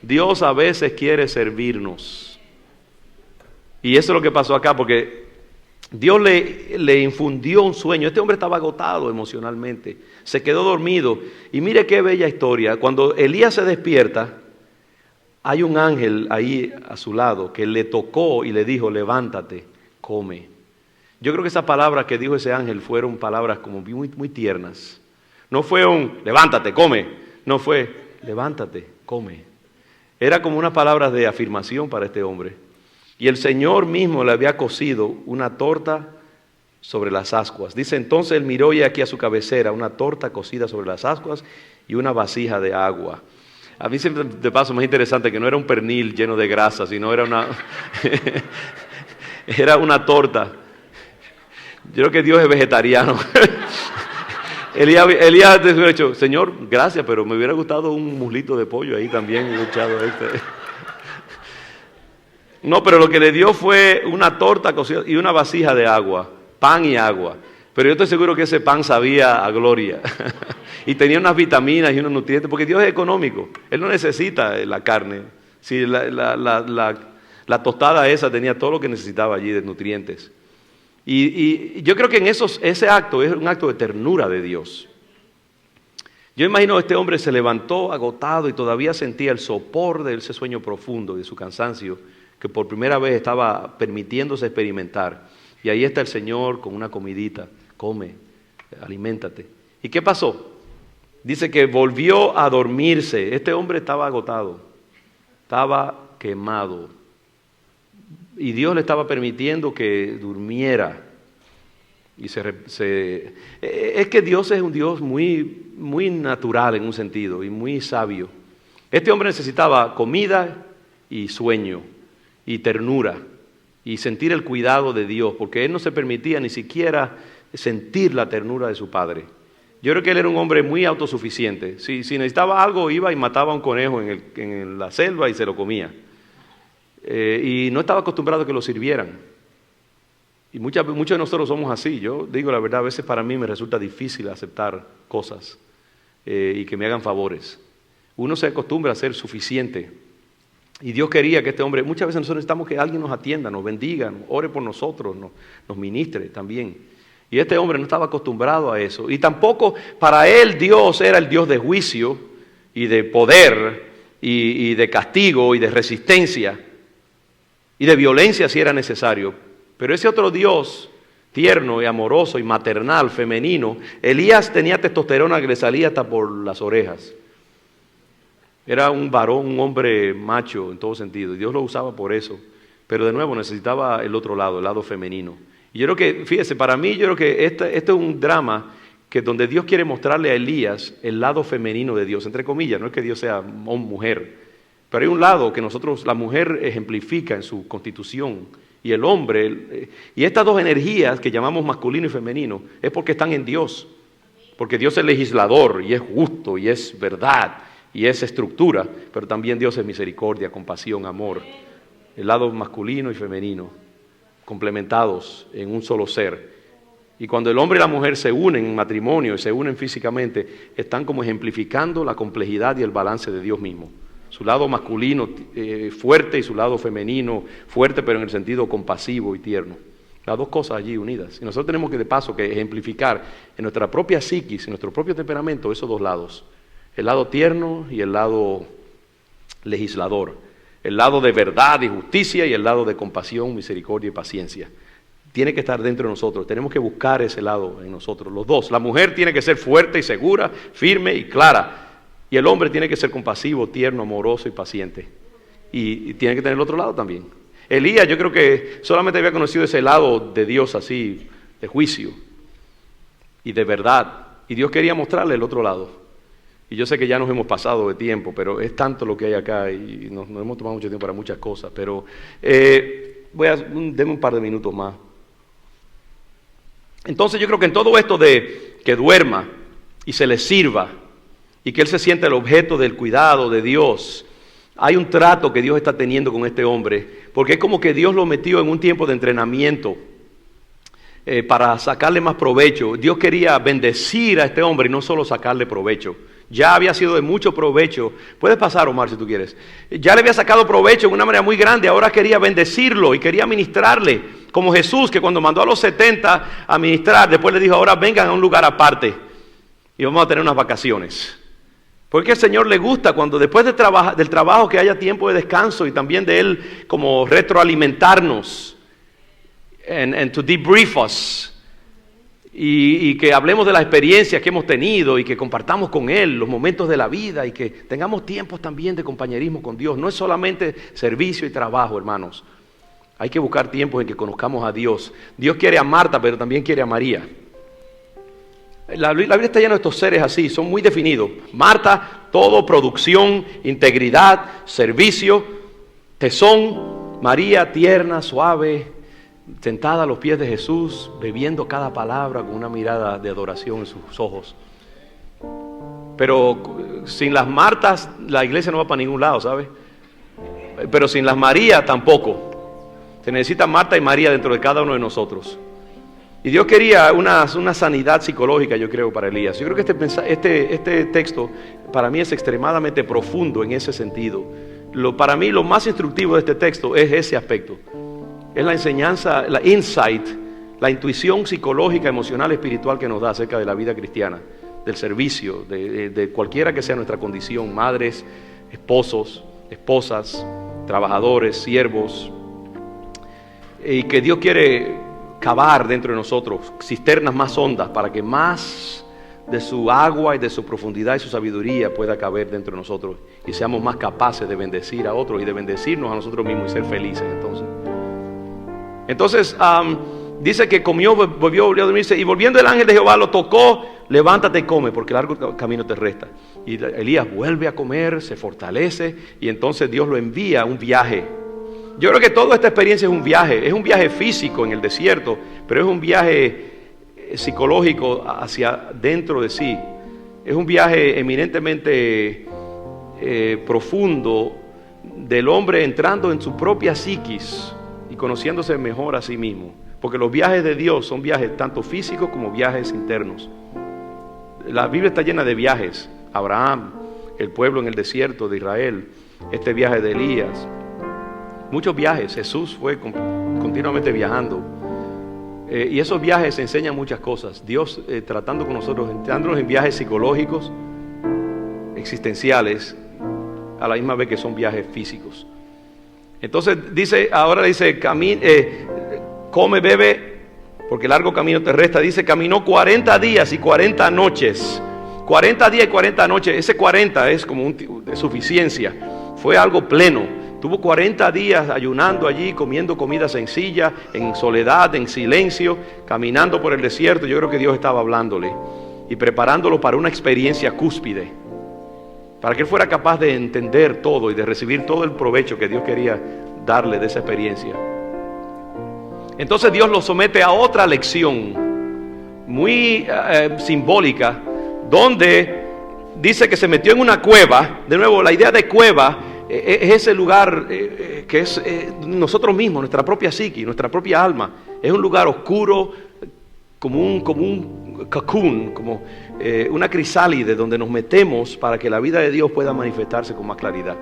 Speaker 1: Dios a veces quiere servirnos. Y eso es lo que pasó acá, porque Dios le infundió un sueño. Este hombre estaba agotado emocionalmente, se quedó dormido. Y mire qué bella historia. Cuando Elías se despierta, hay un ángel ahí a su lado que le tocó y le dijo, levántate, come. Yo creo que esas palabras que dijo ese ángel fueron palabras como muy, muy tiernas. No fue un levántate, come. No fue levántate, come. Era como unas palabras de afirmación para este hombre. Y el Señor mismo le había cocido una torta sobre las ascuas. Dice, entonces él miró y aquí a su cabecera una torta cocida sobre las ascuas y una vasija de agua. A mí siempre de paso más interesante que no era un pernil lleno de grasa, sino era una torta. Yo creo que Dios es vegetariano. Elías te hubiera dicho, Señor, gracias, pero me hubiera gustado un muslito de pollo ahí también echado No, pero lo que le dio fue una torta cocida y una vasija de agua, pan y agua. Pero yo estoy seguro que ese pan sabía a gloria. Y tenía unas vitaminas y unos nutrientes, porque Dios es económico. Él no necesita la carne. Si la tostada esa tenía todo lo que necesitaba allí de nutrientes. Y yo creo que ese acto es un acto de ternura de Dios. Yo imagino que este hombre se levantó agotado y todavía sentía el sopor de ese sueño profundo, de su cansancio, que por primera vez estaba permitiéndose experimentar. Y ahí está el Señor con una comidita, come, aliméntate. ¿Y qué pasó? Dice que volvió a dormirse. Este hombre estaba agotado, estaba quemado. Y Dios le estaba permitiendo que durmiera. Y es que Dios es un Dios muy, muy natural en un sentido y muy sabio. Este hombre necesitaba comida y sueño y ternura y sentir el cuidado de Dios, porque él no se permitía ni siquiera sentir la ternura de su padre. Yo creo que él era un hombre muy autosuficiente. Si necesitaba algo, iba y mataba a un conejo en la selva y se lo comía. Y no estaba acostumbrado a que lo sirvieran. Y muchos de nosotros somos así. Yo digo la verdad, a veces para mí me resulta difícil aceptar cosas y que me hagan favores. Uno se acostumbra a ser suficiente. Y Dios quería que este hombre, muchas veces nosotros necesitamos que alguien nos atienda, nos bendiga, ore por nosotros, nos ministre también. Y este hombre no estaba acostumbrado a eso. Y tampoco para él Dios era el Dios de juicio y de poder y de castigo y de resistencia y de violencia si era necesario. Pero ese otro Dios tierno y amoroso y maternal, femenino, Elías tenía testosterona que le salía hasta por las orejas. Era un varón, un hombre macho en todo sentido, y Dios lo usaba por eso. Pero de nuevo necesitaba el otro lado, el lado femenino. Y yo creo que, fíjese, para mí yo creo que este es un drama que donde Dios quiere mostrarle a Elías el lado femenino de Dios, entre comillas, no es que Dios sea mujer, pero hay un lado que nosotros, la mujer ejemplifica en su constitución, y el hombre, y estas dos energías que llamamos masculino y femenino, es porque están en Dios, porque Dios es legislador, y es justo, y es verdad, y es estructura, pero también Dios es misericordia, compasión, amor, el lado masculino y femenino, complementados en un solo ser. Y cuando el hombre y la mujer se unen en matrimonio y se unen físicamente, están como ejemplificando la complejidad y el balance de Dios mismo. Su lado masculino fuerte y su lado femenino fuerte, pero en el sentido compasivo y tierno. Las dos cosas allí unidas. Y nosotros tenemos que de paso que ejemplificar en nuestra propia psiquis, en nuestro propio temperamento, esos dos lados. El lado tierno y el lado legislador. El lado de verdad y justicia y el lado de compasión, misericordia y paciencia. Tiene que estar dentro de nosotros, tenemos que buscar ese lado en nosotros, los dos. La mujer tiene que ser fuerte y segura, firme y clara. Y el hombre tiene que ser compasivo, tierno, amoroso y paciente. Y tiene que tener el otro lado también. Elías, yo creo que solamente había conocido ese lado de Dios así, de juicio y de verdad. Y Dios quería mostrarle el otro lado. Y yo sé que ya nos hemos pasado de tiempo, pero es tanto lo que hay acá y nos hemos tomado mucho tiempo para muchas cosas. Pero deme un par de minutos más. Entonces yo creo que en todo esto de que duerma y se le sirva y que él se sienta el objeto del cuidado de Dios, hay un trato que Dios está teniendo con este hombre, porque es como que Dios lo metió en un tiempo de entrenamiento para sacarle más provecho. Dios quería bendecir a este hombre y no solo sacarle provecho. Ya había sido de mucho provecho. Puedes pasar, Omar, si tú quieres. Ya le había sacado provecho en una manera muy grande, ahora quería bendecirlo y quería ministrarle, como Jesús, que cuando mandó a los 70 a ministrar, después le dijo, ahora vengan a un lugar aparte y vamos a tener unas vacaciones. Porque al Señor le gusta cuando después del trabajo que haya tiempo de descanso y también de Él como retroalimentarnos and to debrief us. Y que hablemos de las experiencias que hemos tenido y que compartamos con Él los momentos de la vida y que tengamos tiempos también de compañerismo con Dios. No es solamente servicio y trabajo, hermanos. Hay que buscar tiempos en que conozcamos a Dios. Dios quiere a Marta, pero también quiere a María. La Biblia está llena de estos seres así, son muy definidos. Marta, todo, producción, integridad, servicio, tesón. María, tierna, suave, sentada a los pies de Jesús, bebiendo cada palabra con una mirada de adoración en sus ojos. Pero sin las Martas la iglesia no va para ningún lado, ¿sabe? Pero sin las Marías tampoco. Se necesita Marta y María dentro de cada uno de nosotros. Y Dios quería una sanidad psicológica, yo creo, para Elías. Yo creo que este texto para mí es extremadamente profundo en ese sentido. Para mí lo más instructivo de este texto es ese aspecto. Es la enseñanza, la insight, la intuición psicológica, emocional, espiritual que nos da acerca de la vida cristiana, del servicio, de cualquiera que sea nuestra condición, madres, esposos, esposas, trabajadores, siervos, y que Dios quiere cavar dentro de nosotros cisternas más hondas para que más de su agua y de su profundidad y su sabiduría pueda caber dentro de nosotros y seamos más capaces de bendecir a otros y de bendecirnos a nosotros mismos y ser felices. Entonces dice que comió, volvió a dormirse y volviendo el ángel de Jehová lo tocó, levántate y come porque largo camino te resta. Y Elías vuelve a comer, se fortalece y entonces Dios lo envía a un viaje. Yo creo que toda esta experiencia es un viaje físico en el desierto, pero es un viaje psicológico hacia dentro de sí. Es un viaje eminentemente profundo del hombre entrando en su propia psiquis y conociéndose mejor a sí mismo. Porque los viajes de Dios son viajes tanto físicos como viajes internos. La Biblia está llena de viajes. Abraham, el pueblo en el desierto de Israel, este viaje de Elías. Muchos viajes, Jesús fue continuamente viajando y esos viajes enseñan muchas cosas. Dios tratando con nosotros, entrándonos en viajes psicológicos, existenciales, a la misma vez que son viajes físicos. Entonces ahora dice, come, bebe, porque largo camino te resta. Dice, caminó 40 días y 40 noches 40 días y 40 noches, ese 40 es como de suficiencia, fue algo pleno. Tuvo 40 días ayunando allí, comiendo comida sencilla, en soledad, en silencio, caminando por el desierto. Yo creo que Dios estaba hablándole y preparándolo para una experiencia cúspide, para que él fuera capaz de entender todo y de recibir todo el provecho que Dios quería darle de esa experiencia. Entonces Dios lo somete a otra lección muy simbólica, donde dice que se metió en una cueva. De nuevo, la idea de cueva es ese lugar que es nosotros mismos, nuestra propia psique, nuestra propia alma. Es un lugar oscuro, como un cocoon, como una crisálide donde nos metemos para que la vida de Dios pueda manifestarse con más claridad.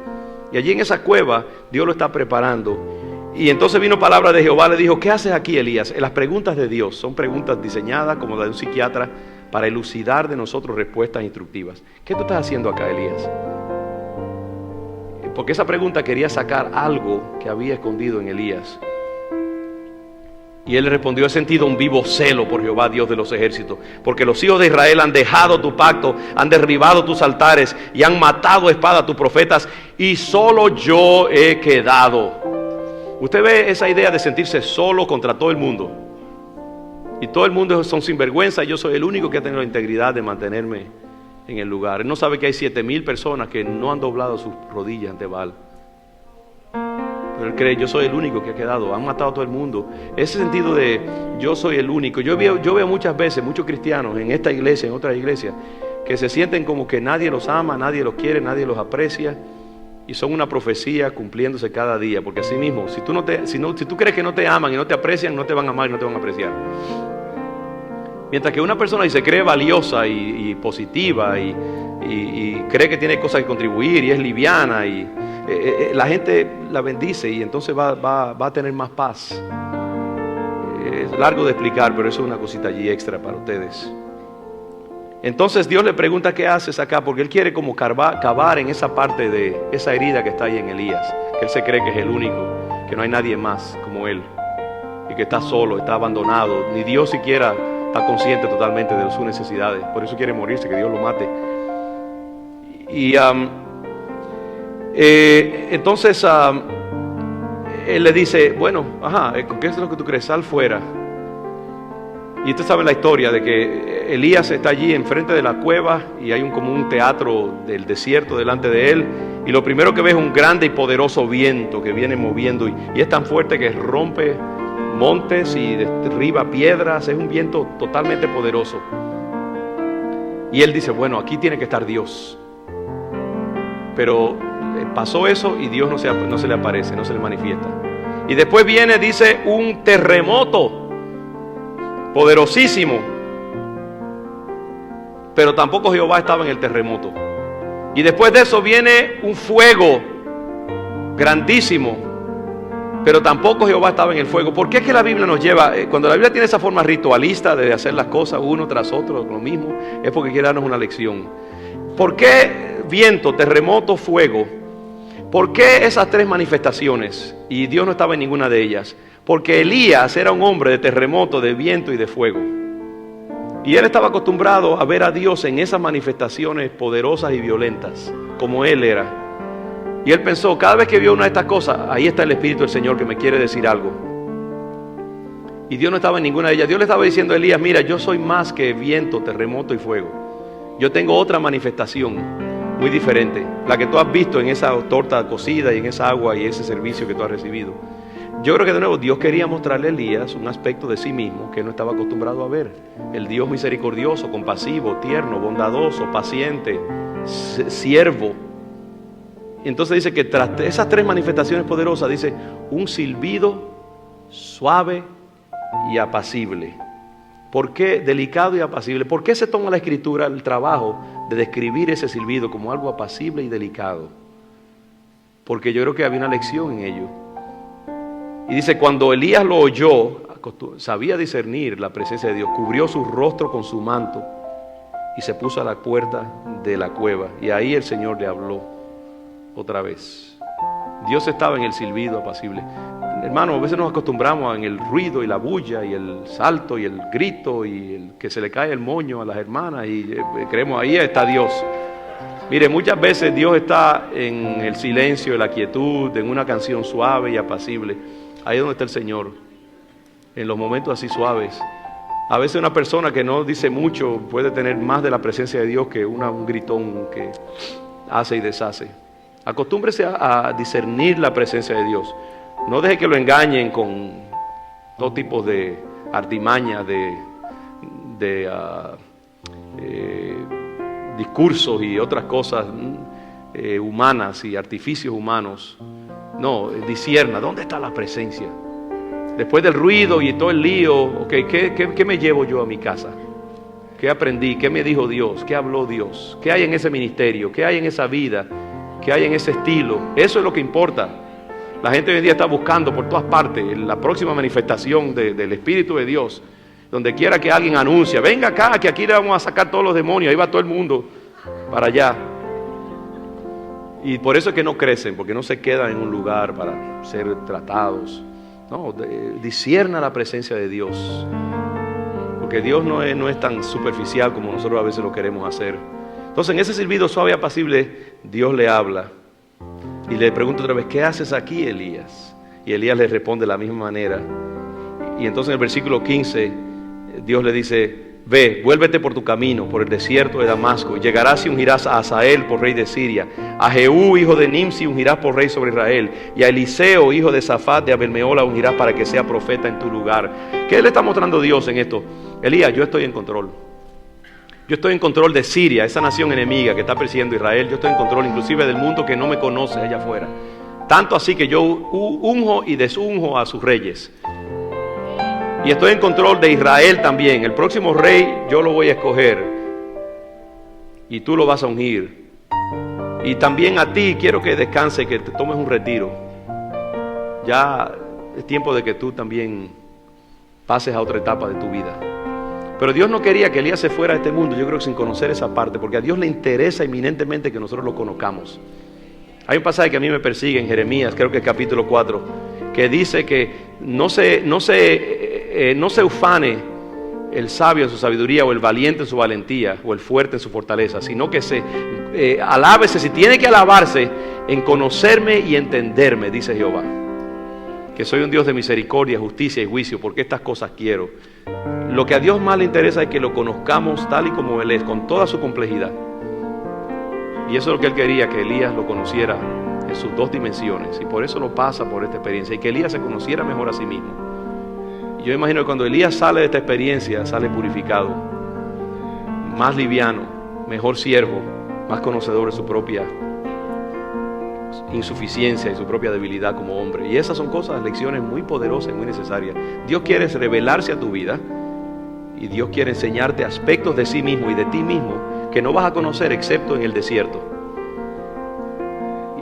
Speaker 1: Y allí en esa cueva Dios lo está preparando. Y entonces vino palabra de Jehová, le dijo: ¿qué haces aquí, Elías? Las preguntas de Dios son preguntas diseñadas como la de un psiquiatra para elucidar de nosotros respuestas instructivas. ¿Qué tú estás haciendo acá, Elías? Porque esa pregunta quería sacar algo que había escondido en Elías. Y él le respondió: he sentido un vivo celo por Jehová, Dios de los ejércitos, porque los hijos de Israel han dejado tu pacto, han derribado tus altares y han matado a espada a tus profetas, y solo yo he quedado. Usted ve esa idea de sentirse solo contra todo el mundo, y todo el mundo son sinvergüenza, y yo soy el único que ha tenido la integridad de mantenerme en el lugar. Él no sabe que hay 7,000 personas que no han doblado sus rodillas ante Baal, pero él cree: yo soy el único que ha quedado. Han matado a todo el mundo. Ese sentido de yo soy el único. Yo veo muchas veces muchos cristianos en esta iglesia, en otras iglesias, que se sienten como que nadie los ama, nadie los quiere, nadie los aprecia, y son una profecía cumpliéndose cada día. Porque así mismo, si tú crees que no te aman y no te aprecian, no te van a amar y no te van a apreciar. Mientras que una persona se cree valiosa y positiva y cree que tiene cosas que contribuir y es liviana, y la gente la bendice, y entonces va a tener más paz. Es largo de explicar, pero eso es una cosita allí extra para ustedes. Entonces Dios le pregunta: ¿qué haces acá? Porque él quiere como cavar en esa parte de esa herida que está ahí en Elías, que él se cree que es el único, que no hay nadie más como él, y que está solo, está abandonado. Ni Dios siquiera está consciente totalmente de sus necesidades. Por eso quiere morirse, que Dios lo mate. Y entonces él le dice: bueno, ¿qué es lo que tú crees? Sal fuera. Y ustedes saben la historia de que Elías está allí enfrente de la cueva, y hay como un teatro del desierto delante de él, y lo primero que ve es un grande y poderoso viento que viene moviendo, y es tan fuerte que rompe montes y derriba piedras. Es un viento totalmente poderoso. Y él dice: bueno, aquí tiene que estar Dios. Pero pasó eso y Dios no se le aparece, no se le manifiesta. Y después viene, dice, un terremoto poderosísimo, pero tampoco Jehová estaba en el terremoto. Y después de eso viene un fuego grandísimo, pero tampoco Jehová estaba en el fuego. ¿Por qué es que la Biblia nos lleva, cuando la Biblia tiene esa forma ritualista de hacer las cosas uno tras otro, lo mismo? Es porque quiere darnos una lección. ¿Por qué viento, terremoto, fuego? ¿Por qué esas tres manifestaciones? Y Dios no estaba en ninguna de ellas. Porque Elías era un hombre de terremoto, de viento y de fuego. Y él estaba acostumbrado a ver a Dios en esas manifestaciones poderosas y violentas, como él era. Y él pensó: cada vez que vio una de estas cosas, ahí está el Espíritu del Señor que me quiere decir algo. Y Dios no estaba en ninguna de ellas. Dios le estaba diciendo a Elías: mira, yo soy más que viento, terremoto y fuego. Yo tengo otra manifestación muy diferente, la que tú has visto en esa torta cocida y en esa agua y ese servicio que tú has recibido. Yo creo que de nuevo Dios quería mostrarle a Elías un aspecto de sí mismo que no estaba acostumbrado a ver. El Dios misericordioso, compasivo, tierno, bondadoso, paciente, siervo. Entonces dice que tras esas tres manifestaciones poderosas, dice un silbido suave y apacible. ¿Por qué delicado y apacible? ¿Por qué se toma la Escritura el trabajo de describir ese silbido como algo apacible y delicado? Porque yo creo que había una lección en ello. Y dice: cuando Elías lo oyó, sabía discernir la presencia de Dios, cubrió su rostro con su manto y se puso a la puerta de la cueva. Y ahí el Señor le habló otra vez. Dios estaba en el silbido apacible. hermano, a veces nos acostumbramos en el ruido y la bulla y el salto y el grito y el que se le cae el moño a las hermanas y creemos ahí está Dios. Mire, muchas veces Dios está en el silencio, en la quietud, en una canción suave y apacible. Ahí es donde está el Señor, en los momentos así suaves. A veces una persona que no dice mucho puede tener más de la presencia de Dios que un gritón que hace y deshace. Acostúmbrese a discernir la presencia de Dios. No deje que lo engañen con todo tipo de artimañas, de discursos y otras cosas humanas y artificios humanos. No, discierna, ¿dónde está la presencia? Después del ruido y todo el lío, okay, ¿qué me llevo yo a mi casa? ¿Qué aprendí? ¿Qué me dijo Dios? ¿Qué habló Dios? ¿Qué hay en ese ministerio? ¿Qué hay en esa vida? ¿Qué hay en ese estilo? Eso es lo que importa. La gente hoy en día está buscando por todas partes la próxima manifestación del Espíritu de Dios. Donde quiera que alguien anuncie, venga acá, que aquí le vamos a sacar todos los demonios. Ahí va todo el mundo para allá. Y por eso es que no crecen, porque no se quedan en un lugar para ser tratados. No, discierna la presencia de Dios. Porque Dios no es tan superficial como nosotros a veces lo queremos hacer. Entonces en ese silbido suave y apacible, Dios le habla. Y le pregunta otra vez, ¿qué haces aquí, Elías? Y Elías le responde de la misma manera. Y entonces en el versículo 15, Dios le dice, ve, vuélvete por tu camino, por el desierto de Damasco, y llegarás y ungirás a Hazael por rey de Siria, a Jehú, hijo de Nimsi, ungirás por rey sobre Israel, y a Eliseo, hijo de Safat de Abel-Mehola, ungirás para que sea profeta en tu lugar. ¿Qué le está mostrando Dios en esto? Elías, yo estoy en control. Yo estoy en control de Siria, esa nación enemiga que está persiguiendo a Israel. Yo estoy en control inclusive del mundo que no me conoce allá afuera. Tanto así que yo unjo y desunjo a sus reyes. Y estoy en control de Israel también. El próximo rey yo lo voy a escoger. Y tú lo vas a ungir. Y también a ti quiero que descanses, que te tomes un retiro. Ya es tiempo de que tú también pases a otra etapa de tu vida. Pero Dios no quería que Elías se fuera a este mundo, yo creo que sin conocer esa parte, porque a Dios le interesa eminentemente que nosotros lo conozcamos. Hay un pasaje que a mí me persigue en Jeremías, creo que es capítulo 4, que dice que no se ufane el sabio en su sabiduría, o el valiente en su valentía, o el fuerte en su fortaleza, sino que alábese, si tiene que alabarse, en conocerme y entenderme, dice Jehová. Que soy un Dios de misericordia, justicia y juicio, porque estas cosas quiero. Lo que a Dios más le interesa es que lo conozcamos tal y como Él es, con toda su complejidad. Y eso es lo que Él quería, que Elías lo conociera en sus dos dimensiones. Y por eso lo pasa por esta experiencia. Y que Elías se conociera mejor a sí mismo. Y yo imagino que cuando Elías sale de esta experiencia, sale purificado, más liviano, mejor siervo, más conocedor de su propia insuficiencia y su propia debilidad como hombre. Y esas son lecciones muy poderosas y muy necesarias. Dios quiere revelarse a tu vida y Dios quiere enseñarte aspectos de sí mismo y de ti mismo que no vas a conocer excepto en el desierto.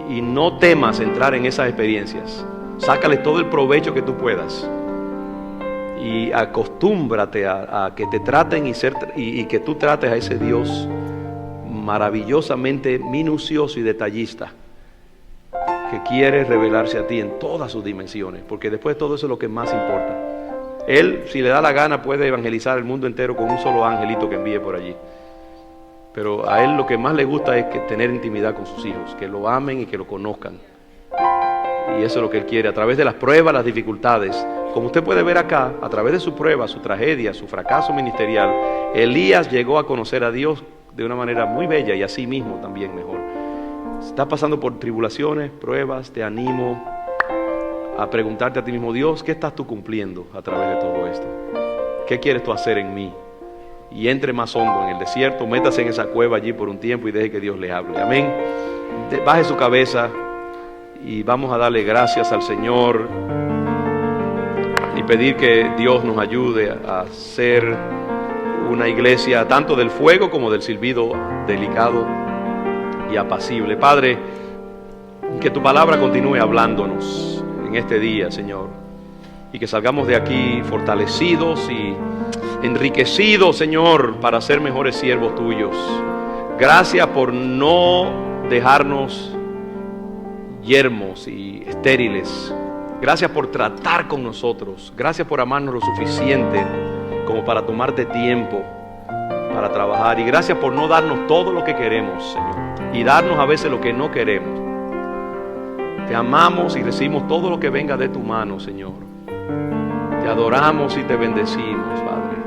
Speaker 1: Y no temas entrar en esas experiencias. Sácale todo el provecho que tú puedas y acostúmbrate a que te traten y que tú trates a ese Dios maravillosamente minucioso y detallista, que quiere revelarse a ti en todas sus dimensiones, porque después de todo eso es lo que más importa. Él, si le da la gana, puede evangelizar el mundo entero con un solo angelito que envíe por allí. Pero a Él lo que más le gusta es tener intimidad con sus hijos, que lo amen y que lo conozcan. Y eso es lo que Él quiere, a través de las pruebas, las dificultades. Como usted puede ver acá, a través de su prueba, su tragedia, su fracaso ministerial, Elías llegó a conocer a Dios de una manera muy bella y a sí mismo también mejor. Si estás pasando por tribulaciones, pruebas, te animo a preguntarte a ti mismo, Dios, ¿qué estás tú cumpliendo a través de todo esto? ¿Qué quieres tú hacer en mí? Y entre más hondo en el desierto, métase en esa cueva allí por un tiempo y deje que Dios le hable. Amén. Baje su cabeza y vamos a darle gracias al Señor y pedir que Dios nos ayude a ser una iglesia tanto del fuego como del silbido delicado y apacible. Padre, que tu palabra continúe hablándonos en este día, Señor, y que salgamos de aquí fortalecidos y enriquecidos, Señor, para ser mejores siervos tuyos. Gracias por no dejarnos yermos y estériles Gracias por tratar con nosotros. Gracias por amarnos lo suficiente como para tomarte tiempo para trabajar. Y gracias por no darnos todo lo que queremos, Señor, y darnos a veces lo que no queremos. Te amamos y recibimos todo lo que venga de tu mano, Señor. Te adoramos y te bendecimos, Padre.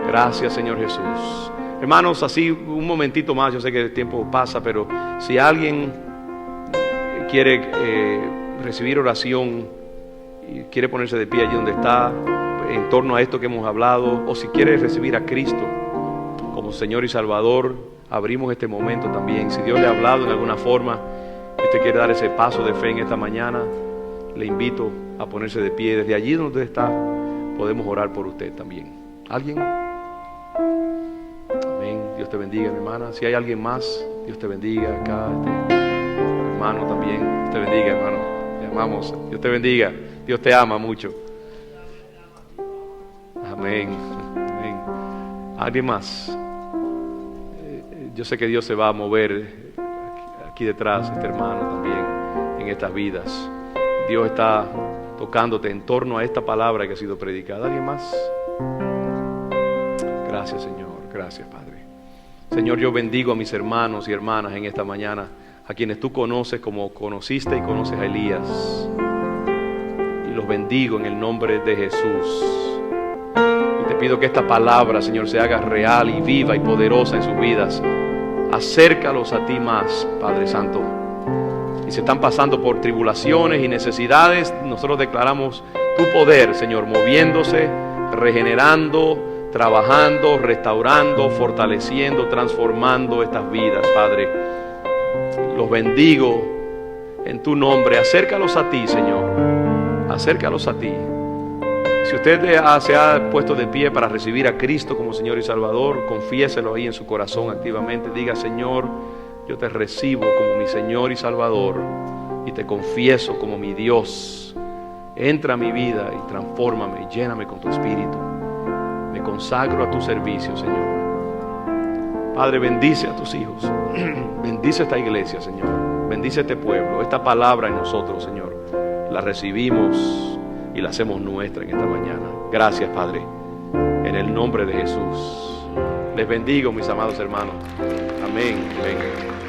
Speaker 1: Gracias, Señor Jesús. Hermanos, así un momentito más, yo sé que el tiempo pasa, pero si alguien quiere recibir oración y quiere ponerse de pie allí donde está, en torno a esto que hemos hablado, o si quiere recibir a Cristo como Señor y Salvador, abrimos este momento también. Si Dios le ha hablado en alguna forma y usted quiere dar ese paso de fe en esta mañana, le invito a ponerse de pie. Desde allí donde usted está, podemos orar por usted también. ¿Alguien? Amén. Dios te bendiga, mi hermana. Si hay alguien más, Dios te bendiga acá. Hermano también, Dios te bendiga, hermano. Te amamos. Dios te bendiga. Dios te ama mucho. Amén. Amén. ¿Alguien más? Yo sé que Dios se va a mover aquí detrás, este hermano también, en estas vidas. Dios está tocándote en torno a esta palabra que ha sido predicada. ¿Alguien más? Gracias, Señor. Gracias, Padre. Señor, yo bendigo a mis hermanos y hermanas en esta mañana, a quienes tú conoces como conociste y conoces a Elías. Y los bendigo en el nombre de Jesús. Y te pido que esta palabra, Señor, se haga real y viva y poderosa en sus vidas. Acércalos a ti más, Padre Santo. Y se están pasando por tribulaciones y necesidades, nosotros declaramos tu poder, Señor, moviéndose, regenerando, trabajando, restaurando, fortaleciendo, transformando estas vidas, Padre. Los bendigo en tu nombre. Acércalos a ti, Señor. Acércalos a ti. Si usted se ha puesto de pie para recibir a Cristo como Señor y Salvador, confiéselo ahí en su corazón activamente. Diga: Señor, yo te recibo como mi Señor y Salvador y te confieso como mi Dios. Entra a mi vida y transfórmame y lléname con tu Espíritu. Me consagro a tu servicio, Señor. Padre, bendice a tus hijos. Bendice esta iglesia, Señor. Bendice este pueblo. Esta palabra en nosotros, Señor, la recibimos y la hacemos nuestra en esta mañana. Gracias, Padre, en el nombre de Jesús. Les bendigo, mis amados hermanos. Amén. Amén.